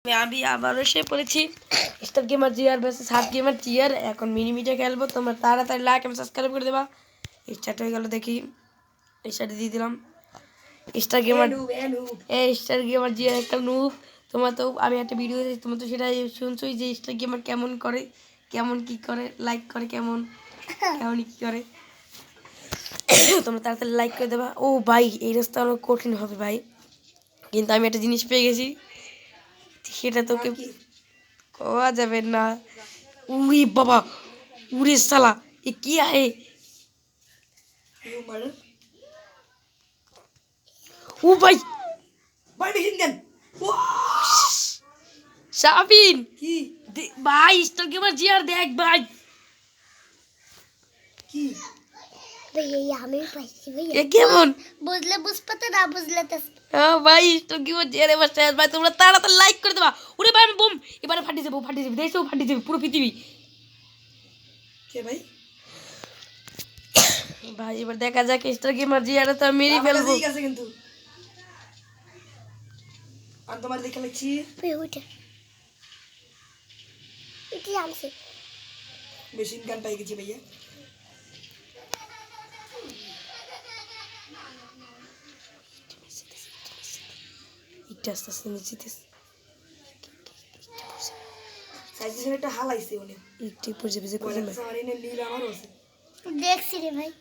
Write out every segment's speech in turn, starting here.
আমি আবারও এসে পড়েছি স্টার গেমার জিয়ার ভার্সেস হাত গেমার জিয়ার। এখন মিনিমিটে খেলবো। তোমরা তাড়াতাড়ি লাইক এবং সাবস্ক্রাইব করে দেবা। স্টার্ট হয়ে গেল, দেখি স্টার্ট দিয়ে দিলাম। স্টার গেমার স্টার গেমার জিয়ার একটা নুব। তোমার তো আমি একটা ভিডিও দিয়েছি, তোমরা তো সেটাই শুনছোই যে স্টার গেমার কেমন করে, কেমন কি করে, লাইক করে কেমন কেমন কি করে। তোমরা তাড়াতাড়ি লাইক করে দেবা। ও ভাই, এই রাস্তা অনেক কঠিন হবে ভাই, কিন্তু আমি একটা জিনিস পেয়ে গেছি, সেটা তোকে কোয়া যাবে না। উরি বাবা, উরে সালা, এ কি আহে? ও ভাই ভাই মেশিন গান শাবিন কি ভাই, স্টার গেমার জিয়ার দেখ ভাই, কি भैया हमें पैसे भैया এ কেমন? बुझले बुझ पता ना बुझले तस হ্যাঁ ভাই, স্টার গেমার জিয়ার এবার শেষ ভাই। তোমরা তাড়াতাড়ি লাইক করে দেবা। ওরে ভাই আমি বুম, এবারে ফাটিয়ে যাবো, ফাটিয়ে যাবে, দেশও ফাটিয়ে যাবে, পুরো পৃথিবী। কে ভাই ভাই এবার দেখা যাক স্টার গেমার জিয়ার তো মেরে আমার ফেলবো। কাছে ঠিক আছে, কিন্তু আর তোমার দেখে লিখছি भैया उठ इतनी आम से মেশিন গান পাই গেছি ভাইয়া। একটু আস্তে আস্তে নিচে সাইজের একটা হালাইছে অনেক একটু পড়ে যাবে, যে বলে করবে আমার এনে নীল আমারও আছে। देख सी रे भाई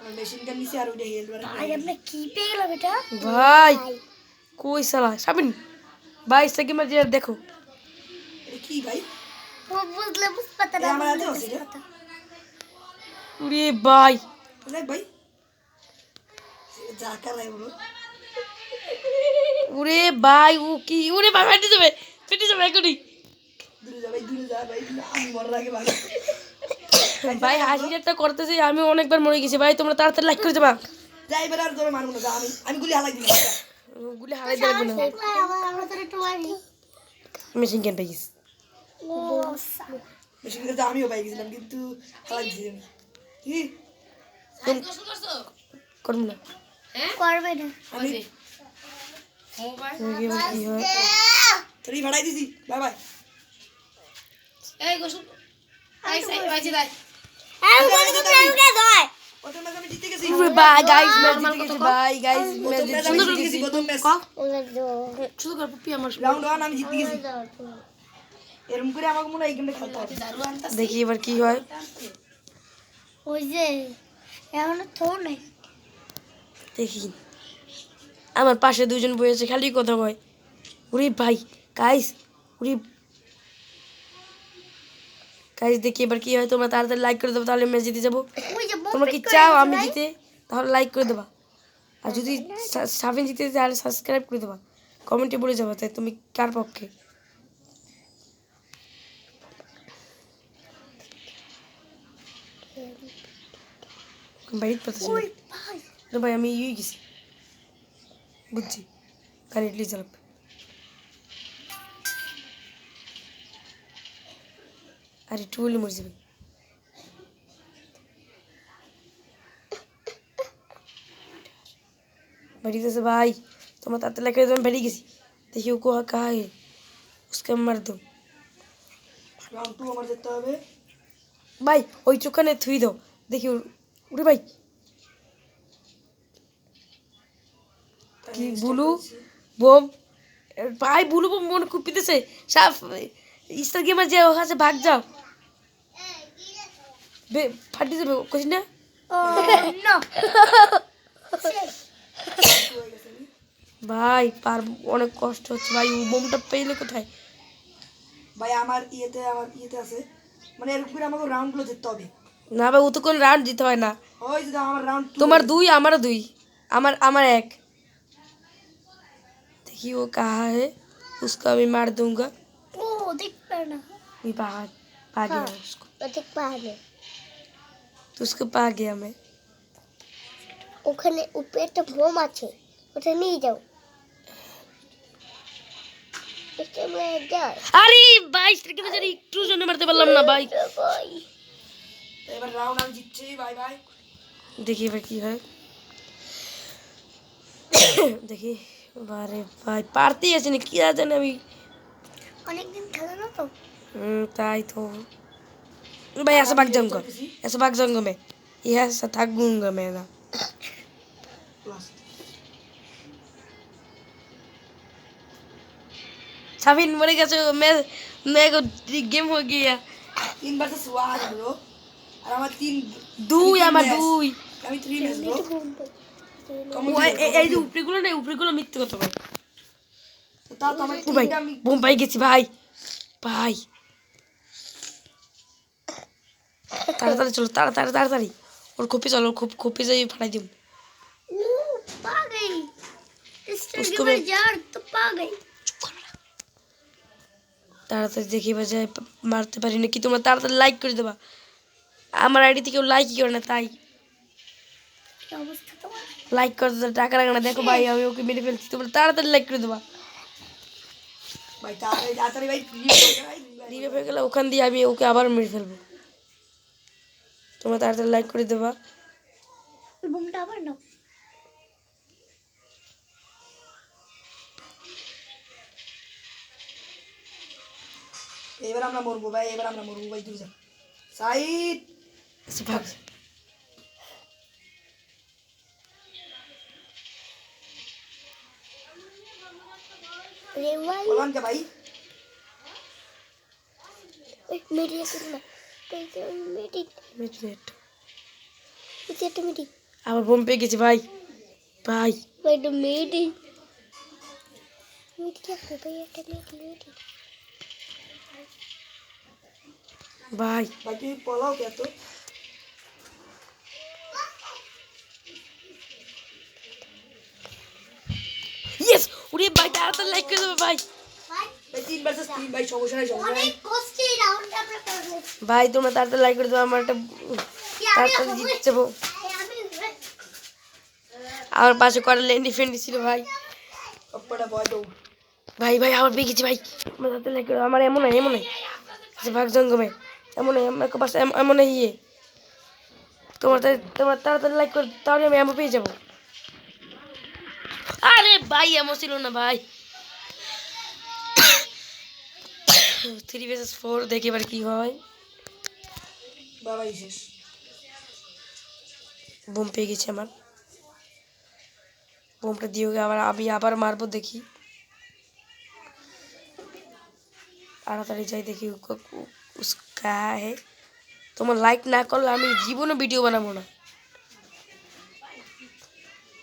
আর মেশিন গান নিছি আর ওইটা হেলবার भाई अपने की पे गेलो बेटा ভাই। কই সালা শাবিন ভাই, স্টার গেমার জিয়ার দেখো। এটা কি ভাই? वो बुझले बुझ पता এ ना আমার হাতে बुझले আছে तस এটা पता ওরে ভাই, দেখ ভাই, যা কারাই বলো। ওরে ভাই, ও কি, ওরে ভাই ফেটে যাবে, ফেটে যাবে এখনই। দূরে যা ভাই, দূরে যা ভাই, আমি মরার আগে ভাই। ভাই হাসিটা করতেছি, আমি অনেকবার মরে গেছি ভাই। তোমরা তাড়াতাড়ি লাইক করে দেবা। যাই এবার আর তোরে মারবো না, যা আমি গুলি হালাই দিলাম। গুলি হারাই দেবে না। আমরা তো একটু মারি মেশিন ক্যান পাইছিস। ও মেশিন গান আমিও পাই গেছিলাম, কিন্তু হালাই দিছি আমি। কি করবো না। করবে না আমি কি হয়? তোরই ভাড়াই দিছি। Bye bye. আমি বলি তো প্রেম কে দয় প্রথম ম্যাচ আমি জিতে গেছি। ওরে ভাই গাইস, ম্যাচ জিতে গেছি ভাই, গাইস ম্যাচ প্রথম ম্যাচ আমি জিতে গেছি, প্রথম ম্যাচ ওরে দো শুধু কর পুপি আমার। রাউন্ড 1 আমি জিতে গেছি। এরকম করে আমাকে মনে হয় এই গেমটা খেলতে হবে। দেখি এবার কি হয়। ওই যে এমন তো নাই দেখি আমার পাশে দুজন বসে খালি কথা কয়। ওরে ভাই গাইস, ওরে গাইস দেখি এবার কি হয়। তোমরা তাড়াতাড়ি লাইক করে দেবো, তাহলে ম্যাচ জিতে যাবো। ওই যে তোমরা কি চাও আমি জিতে, তাহলে লাইক করে দেবা। আর যদি সাবিন জিতে তাহলে সাবস্ক্রাইব করে দেবা। কমেন্টে বলে যাবো তাই তুমি কার পক্ষে। বাইরে পাচ্ছি ওই ভাই না ভাই, আমি ইয়ে গেছি, বুঝছি গাড়ি ইডলি চালাব। আর একটু বলে মরে যাবে। बाड़ी से भाई, तो मैं ताते लेकर एकदम बैठी गई। देखिए वो कहाँ है, उसके मार दो রাউন্ড 2 আমার যেতে হবে। भाई। ওই চোখানে থুই দাও, দেখি উড়ে ভাই। কি বুলু বোম ভাই, বুলু বোম মনে কুপিতেছে। সাফ স্টার গেমার যে ওখানে ভাগ যাও, ফাটি যাবে কইস না। ও নো ভাই পার অনেক কষ্ট হচ্ছে ভাই। ও বোমটা পেলে কোথায়? ভাই আমার ইয়েতে আছে, মানে এরকম করে আমাকে রাউন্ডগুলো জিততে হবে। না ভাই, ও তো কোন রাউন্ড দিতে হয় না। ওই যে আমার রাউন্ড 2 তোমার 2 আমারও 2, আমার 1। देखिए वो कहाँ है, उसको अभी मार दूंगा। ও দেখ পার না भी पा गया उसको, দেখ পারে तो उसको पा गया मैं। ওখানে উপরে একটা ভোম আছে, ওটা নিয়ে যাও। এটা মেয়ে যায় अरे भाई स्ट्रिक में जरी একটু জন্য মারতে পারলাম না ভাই। ভাই তো এবার রাউন্ড আমি জিতছি, বাই বাই। দেখি এবার কি হয়। দেখি বারে ভাই পারতেই আছি না, কি জানি আমি। অনেকদিন খেলো না তো। তাই তো भाई ऐसा भाग जाऊंगा, ऐसा भाग जाऊंगा मैं, ये ऐसा भागूंगा मैं ना। লাস্ট साबिन मरे कैसे मैं को गेम हो गया। 3 ভার্সেস 1 ব্রো। আর আমার 3 দুই আমার দুই। আমি 3 ম্যাচ ব্রো। কমন ও এই যে উপরেগুলো মিথ্যে কথা ভাই। তো তাও তো আমার ও ভাই 3টা আমি বোম পাই গেছি ভাই। ভাই তাড়াতাড়ি চলো, তাড়াতাড়ি তাড়াতাড়ি ওর কপি চলো, কপি যাই ফাটাই দিব। पा गई उसको मैं यार तो पा गई। তাড়াতাড়ি দেখি বাজায় মারতে পারি নাকি। তোমরা তাড়াতাড়ি লাইক করে দেবা, আমার আইডিতে কেউ লাইকই করে না, তাই क्या अवस्था तुम्हार? লাইক করতে টাকা লাগে না। দেখো ভাই আমি ওকে মেরে ফেলছি, তোমরা তাড়াতাড়ি লাইক করে দেবা। ভাই তাড়াতাড়ি ভাই রিভিউ হয়ে যায়। রিভাইভ হয়ে গেলে ওখান দিয়ে আমি ওকে আবার মেরে ফেলবো। তোমরা তাড়াতাড়ি লাইক করে দেবা। बुमटा पर ना এবার আমরা মরবো ভাই, এবার আমরা মরবো ভাই, দূর যা সাইড। এসে ভাগ। रेवाई বললাম কে ভাই? मेरी कितना मेरी মিনিট इसे मेरी আবার বোম পেয়ে গেছি ভাই। ভাই बट मेरी मेरी क्या कर भाई এটা मेरी ভাই ভাই তুমি পলাও কে তো? ইয়েস, ওরে ভাই তাড়াতাড়ি লাইক করে দেবে ভাই। ভাই 3 ভার্সেস 3 ভাই, সমস্যা নাই সমস্যা নাই। কষ্টে রাউন্ড আমরা করব ভাই তোমরা তাড়াতাড়ি লাইক করে দেবে, আমার একটা তাড়াতাড়ি জিতে যাবো। আমি আমার পাশে কটা লেন্ডি ফ্রেন্ডি ছিল ভাই। অপ্পাটা ভয় দাও। ভাই ভাই আবার পেয়ে গেছি ভাই। তোমরা তাড়াতাড়ি লাইক করে, আমার এমন হয় যে ভাগ জঙ্গমে এমন আমার পাশে এমন ইয়ে। তোমার তাড়াতাড়ি লাইক করে, তাহলে আমি এমন পেয়ে যাবো। আরে ভাই এমন ছিল না ভাই। 3 vs 4 দেখি এবার কি হয়। বাবাই শেষ। বোম পেয়ে গেছি আমার। বোমটা দিয়ে আমি আবার মারবো, দেখি তাড়াতাড়ি যাই দেখি উস্কা হে। তোমার লাইক না করলে আমি জীবনে ভিডিও বানাবো না।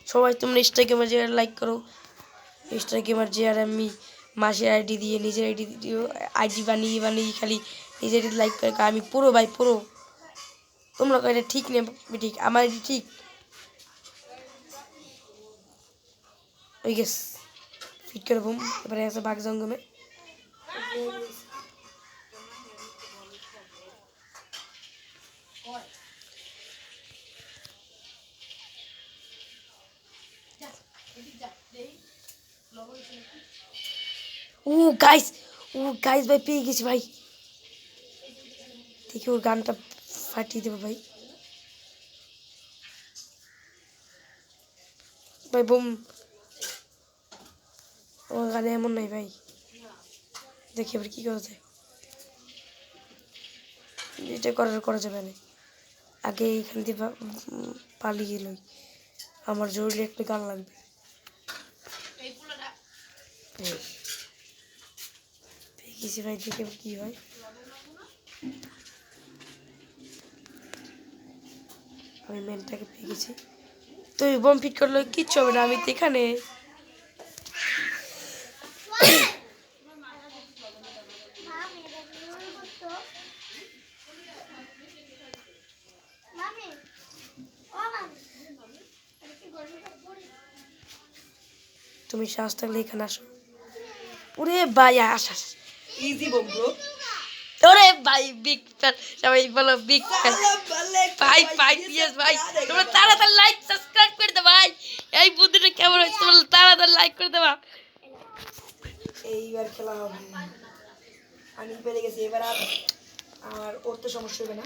সবাই তোমরা ইনস্টাগ্রামে যে লাইক করো, ইনস্টাগ্রামের যে আর আমি মাসের আইডি দিয়ে নিজের আইডি দিয়ে আইডি বানিয়ে খালি নিজের আইডি লাইক করে। আমি পুরো ভাই পুরো। তোমরা এটা ঠিক নেই ঠিক, আমার আইডি ঠিক ওই গেস ফিট করে বুম। এবারে আছে বাঘ জঙ্গমে। ও গাইস ভাই পেয়ে গেছি ভাই। দেখি ওর গানটা ফাটিয়ে দেবো ভাই। ভাই বুম, আমার গানে এমন নাই ভাই। দেখি এবার কি করা যায়। এটা করা যাবে না। আগে এইখান দিয়ে পালিয়ে লই, আমার জরুরি একটা গান লাগবে। পেয়ে গেছি ভাই, দেখি এবার কি হয়। আমি মেনটাকে পেয়ে গেছি। তুই বোম ফিট করলে কিচ্ছু হবে না, আমি তো এখানে। তুমি সাহস থাকলে এখানে আসো। ওরে ভাই আস। Easy bomb bro. ওরে ভাই বিগ ফ্যান, সবাই বলো বিগ ফ্যান। ভাই ইয়েস ভাই, তোমরা তাড়াতাড়ি লাইক সাবস্ক্রাইব করে দাও ভাই। এই বুদ্ধিটা কেমন হচ্ছে, তোমরা তাড়াতাড়ি লাইক করে দেবা। এইবার খেলা হবে। আমি পেরে গেছি, এবার আর ওর তো সমস্যা হবে না।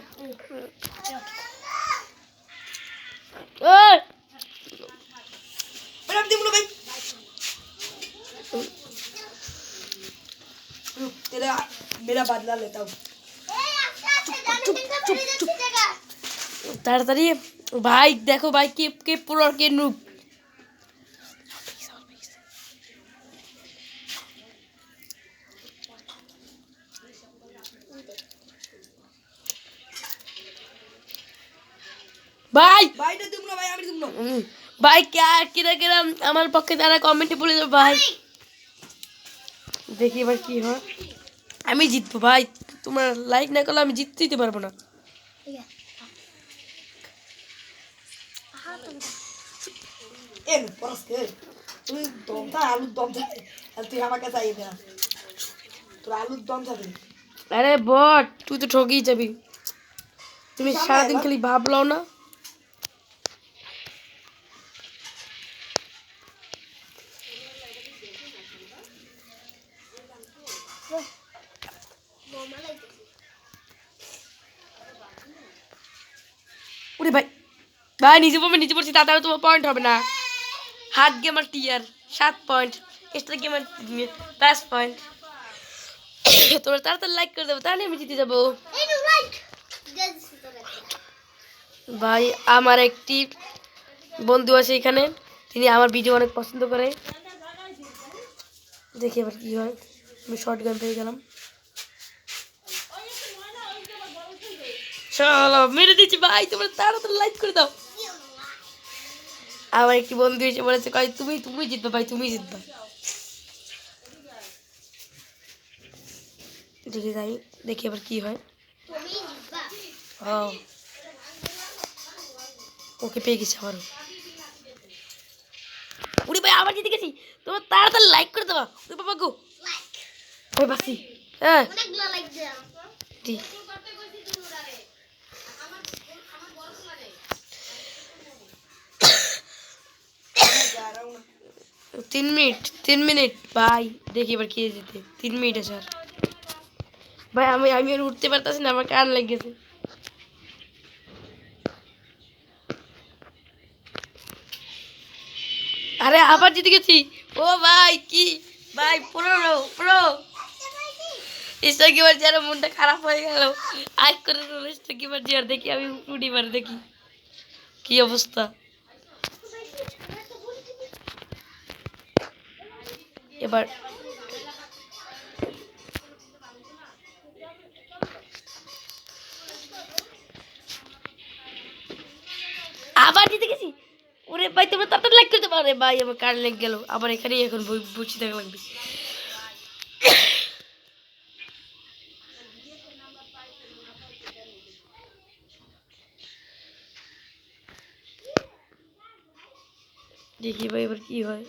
ওই ম্যাডাম দিব না ভাই। तेरा मेरा बदला लेता हूँ। তাড়াতাড়ি ভাই দেখো ভাই কে কে পুরো আর কে নুব। ভাই भाई ना तुम ना भाई आमिर तुम ना। ভাই কিরা কিরা আমার পক্ষে তারা কমেন্টে বলে দেবে ভাই। দেখি এবার কি হয়। আমি জিতবো ভাই, তোমার লাইক না করলে আমি জিততেই পারবো না। ए बस के तू दम था आलू दम था तू हमारे चाहिए था तो आलू दम था আরে বট তুই তো ঠকেই যাবি, তুমি সারাদিন খালি ভাবলাও না। ওরে ভাই ভাই নিচে পড়ছি তাড়াতাড়ি, তোমার পয়েন্ট হবে না। হাত গেমার টিয়ার 7 পয়েন্ট, স্টার গেমার 5 পয়েন্ট। তোমরা তাড়াতাড়ি লাইক করে দেবো তাহলে আমি জিতে যাবো। ভাই আমার একটি বন্ধু আছে এখানে, তিনি আমার ভিডিও অনেক পছন্দ করে। দেখি এবার কি হয়। আমি শর্ট গান পেয়ে গেলাম, চলো মেরে দিচ্ছি ভাই, তোমরা তাড়াতাড়ি লাইক করে দাও। আমার একটি বন্ধু এসে বলেছে কয় তুমি জিতবে ভাই, তুমি জিতবে। দেখি যাই, দেখি এবার কি হয়। ও ওকে পেয়ে গেছি আবারও। উড়ি ভাই আবার জিতে গেছি, তোমার তাড়াতাড়ি লাইক করে দেবা। ওই বাবা গো ওই বাসি। হ্যাঁ ঠিক। 3 মিনিট ভাই, দেখি এবার কে যেতে। 3 মিনিট আছে আর ভাই, আমি আর উঠতে পারতেছি না, আমার কান লেগেছে। আরে আবার জিতে গেছি। ও ভাই কি ভাই, পুরো স্টার গেমার যে মনটা খারাপ হয়ে গেল। আজ করে স্টার গেমার যে দেখি আমি উঠি বার দেখি কি অবস্থা। এবার আবার জিতে গেছি। ওরে ভাই তোমরা তাড়াতাড়ি লাইক করতে পারো ভাই, আমার কার লেগ গেল আবার। এখানেই এখন বসে থাকা লাগবে। দেখি ভাই এবার কি হয়।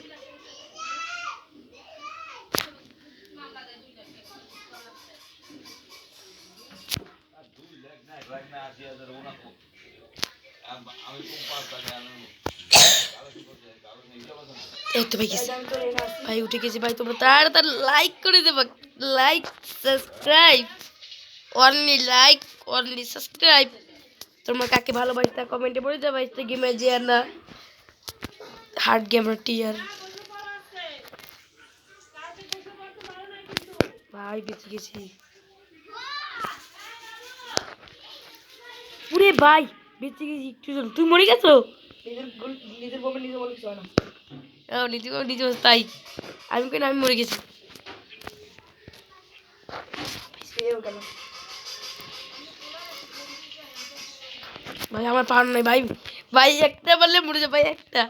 এই তো ভাই গেছি ভাই, উঠে গেছি ভাই। তোমরা তাড়াতাড়ি লাইক করে দেবা, like subscribe, only like only subscribe. তোমরা কাকে ভালোবাসি তা কমেন্টে বলে দেবা। স্টার গেমার যে আর না হার্ড গেমার টিয়ার। ভাই বেঁচে গেছি। পুরে ভাই বেঁচে গেছি একটু জন। তুই মরে গেছো? নিজের বউকে নিজে বলে কিছু হয় না। নিজে তাই আমি কেন, আমি মরে গেছি। সেও কেন ভাই আমার পার নাই ভাই, ভাই একটা বললে মরে যাবে ভাই, একটা।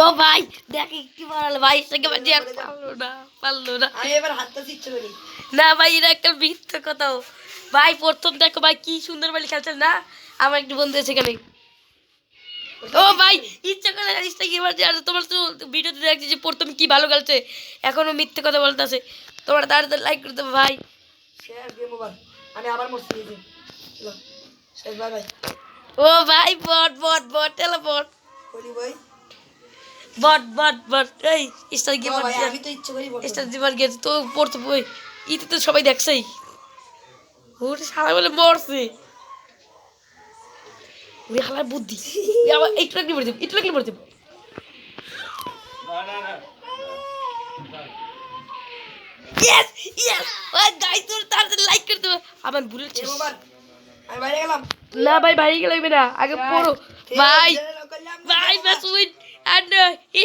ও ভাই দেখ একটু মারাল ভাই, সেকে বাজে আর পারলো না। আমি এবার হাতটা ইচ্ছে করি না ভাই এটা একটা মিথ্যে কথা। ভাই প্রথম দেখো ভাই কি সুন্দর বলে খেলছে না, আমার একটু বন্ধু আছে এখানে। ও ভাই ইচ্ছা করে ইচ্ছা কি এবার আর তোমার তো ভিডিওতে দেখছি যে প্রথম কি ভালো খেলছে, এখনো মিথ্যে কথা বলতেছে। তোমরা তাড়াতাড়ি লাইক করে দেবো ভাই। শেষ গেম ওভার। আমি আবার মরছি এই যে চলো শেষ বাই বাই। ও ভাই বট বট বট এলো বট। করি ভাই বাট এই স্টার ও গেমার ভাই জিয়ার আমি তো ইচ্ছে করি বলবো স্টার গেমার গেছে তো পড়তে বই ইতে তো সবাই দেখছেই ওরে সারা বলে মরছে ওরে হালার বুদ্ধি আবার একটু লাগলে মরে যাবো ইয়েস ইয়েস ওই গাইস তোর তাড়াতাড়ি লাইক করে দাও আমার বুলেট এ শেষ মোবাইল আমি বাইরে গেলাম না ভাই ভাই লাগবে না আগে পড়ো ভাই করলাম না, ভাই করলাম। best win and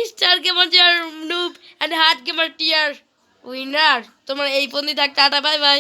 star gamer dear noob and hard gamer tier winner তোমার এই পন্দি থাক টাটা বাই বাই